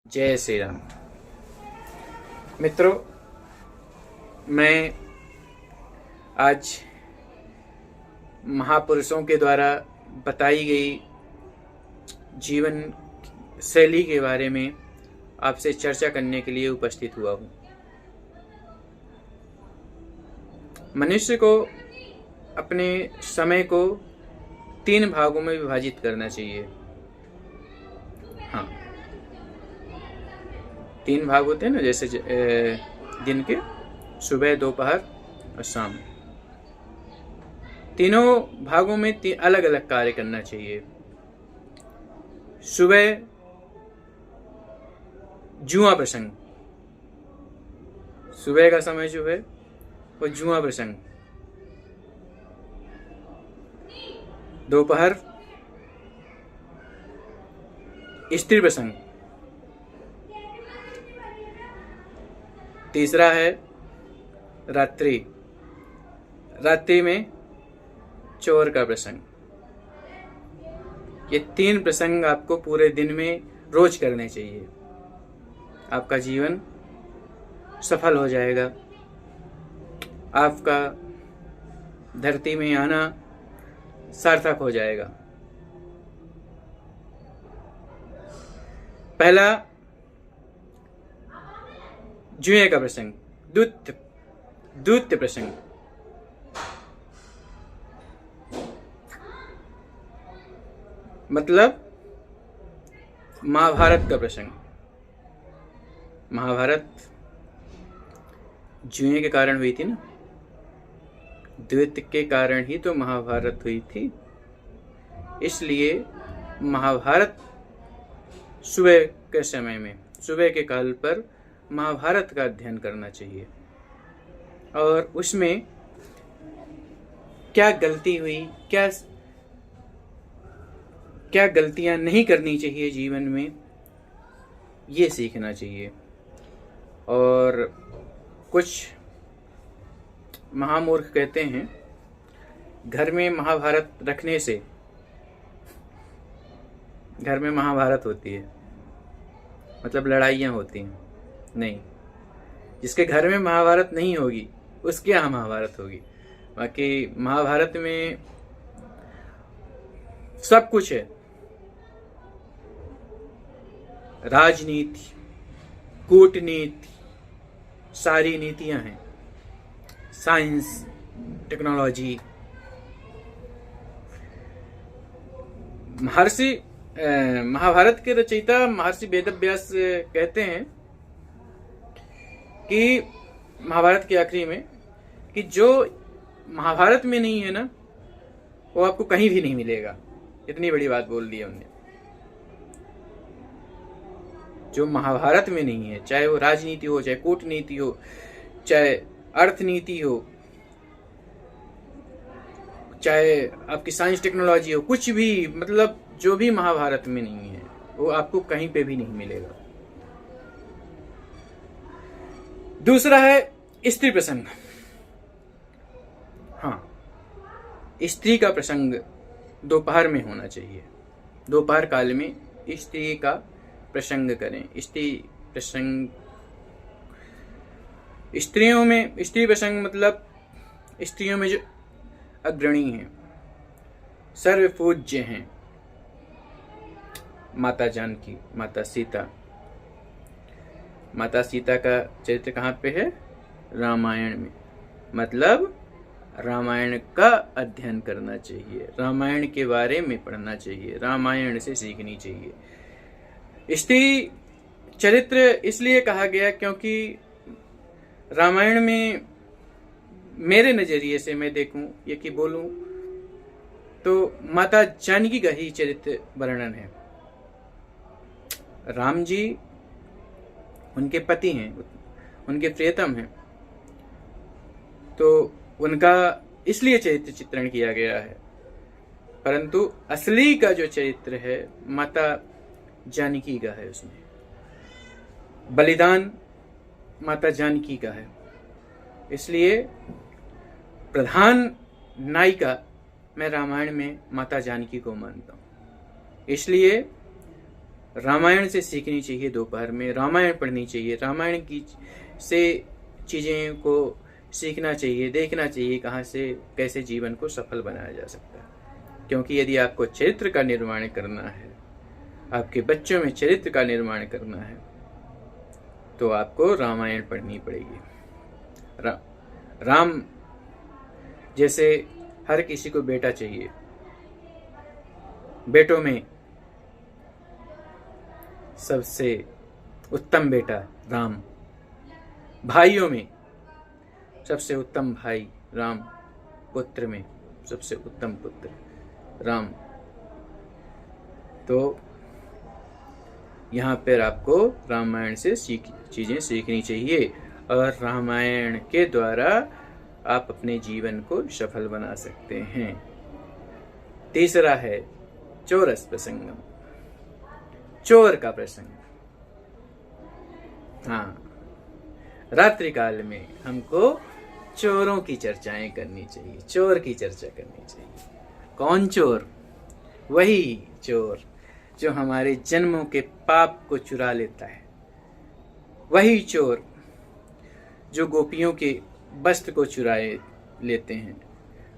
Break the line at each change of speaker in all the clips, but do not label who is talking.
जय श्री राम। मित्रों, मैं आज महापुरुषों के द्वारा बताई गई जीवन शैली के बारे में आपसे चर्चा करने के लिए उपस्थित हुआ हूँ। मनुष्य को अपने समय को 3 भागों में विभाजित करना चाहिए। हाँ, 3 भाग होते हैं ना, जैसे दिन के सुबह, दोपहर और शाम। तीनों भागों में अलग अलग कार्य करना चाहिए। सुबह जुआ प्रसंग, सुबह का समय जो है वो जुआ प्रसंग। दोपहर स्त्री प्रसंग। तीसरा है रात्रि, रात्रि में चोर का प्रसंग। ये 3 प्रसंग आपको पूरे दिन में रोज करने चाहिए। आपका जीवन सफल हो जाएगा। आपका धरती में आना सार्थक हो जाएगा। पहला जुए का प्रसंग, दूत्य प्रसंग। मतलब महाभारत का प्रसंग। महाभारत जुए के कारण हुई थी ना, द्वैत के कारण ही तो महाभारत हुई थी। इसलिए महाभारत सुबह के समय में, सुबह के काल पर महाभारत का अध्ययन करना चाहिए। और उसमें क्या गलती हुई, क्या गलतियां नहीं करनी चाहिए जीवन में, ये सीखना चाहिए। और कुछ महामूर्ख कहते हैं घर में महाभारत रखने से घर में महाभारत होती है, मतलब लड़ाइयाँ होती हैं। नहीं, जिसके घर में महाभारत नहीं होगी उसके यहाँ महाभारत होगी। बाकी महाभारत में सब कुछ है। राजनीति, कूटनीति, सारी नीतियां हैं। Science, technology. महाभारत के रचयिता महर्षि वेदव्यास कहते हैं कि महाभारत के आखिरी में कि जो महाभारत में नहीं है ना, वो आपको कहीं भी नहीं मिलेगा। इतनी बड़ी बात बोल दी है उन्होंने। जो महाभारत में नहीं है, चाहे वो राजनीति हो, चाहे कूटनीति हो, चाहे अर्थनीति हो, चाहे आपकी साइंस टेक्नोलॉजी हो, कुछ भी, मतलब जो भी महाभारत में नहीं है वो आपको कहीं पे भी नहीं मिलेगा। दूसरा है स्त्री प्रसंग। हाँ, स्त्री का प्रसंग दोपहर में होना चाहिए। दोपहर काल में स्त्री का प्रसंग करें। स्त्री प्रसंग, स्त्रियों में स्त्री प्रसंग मतलब स्त्रियों में जो अग्रणी हैं, सर्वपूज्य हैं, माता जानकी, माता सीता। माता सीता का चरित्र कहाँ पे है? रामायण में। मतलब रामायण का अध्ययन करना चाहिए, रामायण के बारे में पढ़ना चाहिए, रामायण से सीखनी चाहिए। स्त्री चरित्र इसलिए कहा गया क्योंकि रामायण में, मेरे नजरिए से मैं देखूं या कि बोलूं तो माता जानकी का ही चरित्र वर्णन है। राम जी उनके पति हैं, उनके प्रियतम हैं, तो उनका इसलिए चरित्र चित्रण किया गया है। परंतु असली का जो चरित्र है माता जानकी का है। उसमें बलिदान माता जानकी का है। इसलिए प्रधान नायिका मैं रामायण में माता जानकी को मानता हूँ। इसलिए रामायण से सीखनी चाहिए, दोपहर में रामायण पढ़नी चाहिए, रामायण की से चीज़ें को सीखना चाहिए, देखना चाहिए कहाँ से कैसे जीवन को सफल बनाया जा सकता है। क्योंकि यदि आपको चरित्र का निर्माण करना है, आपके बच्चों में चरित्र का निर्माण करना है, तो आपको रामायण पढ़नी पड़ेगी। राम जैसे हर किसी को बेटा चाहिए, बेटों में सबसे उत्तम बेटा राम, भाइयों में सबसे उत्तम भाई राम, पुत्र में सबसे उत्तम पुत्र राम। तो यहाँ पर आपको रामायण से चीज़ें सीखनी चाहिए और रामायण के द्वारा आप अपने जीवन को सफल बना सकते हैं। तीसरा है चोरस प्रसंगम, चोर का प्रसंग। हाँ, रात्रि काल में हमको चोरों की चर्चाएं करनी चाहिए, चोर की चर्चा करनी चाहिए। कौन चोर? वही चोर जो हमारे जन्मों के पाप को चुरा लेता है, वही चोर जो गोपियों के वस्त्र को चुराए लेते हैं,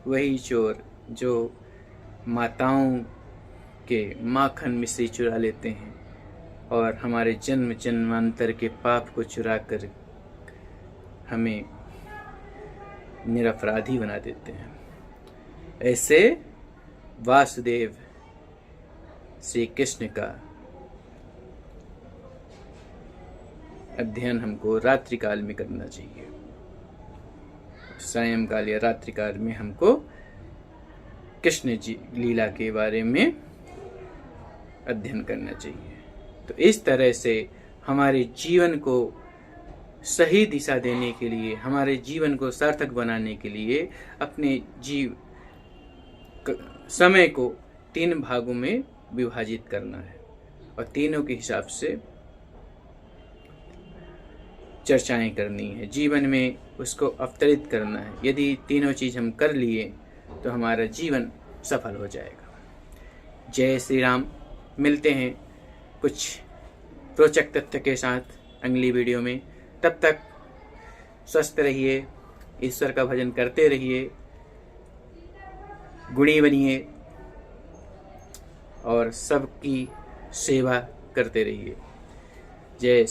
वही चोर जो माताओं के माखन मिश्री चुरा लेते हैं और हमारे जन्म जन्मांतर के पाप को चुरा कर हमें निरपराधी बना देते हैं। ऐसे वासुदेव श्री कृष्ण का अध्ययन हमको रात्रि काल में करना चाहिए। सायंकाल या रात्रि काल में हमको कृष्ण जी लीला के बारे में अध्ययन करना चाहिए। तो इस तरह से हमारे जीवन को सही दिशा देने के लिए, हमारे जीवन को सार्थक बनाने के लिए अपने समय को 3 भागों में विभाजित करना है और तीनों के हिसाब से चर्चाएं करनी है, जीवन में उसको अवतरित करना है। यदि तीनों चीज़ हम कर लिए तो हमारा जीवन सफल हो जाएगा। जय श्री राम। मिलते हैं कुछ रोचक तथ्य के साथ अगली वीडियो में। तब तक स्वस्थ रहिए, ईश्वर का भजन करते रहिए, गुणी बनिए और सबकी सेवा करते रहिए। जय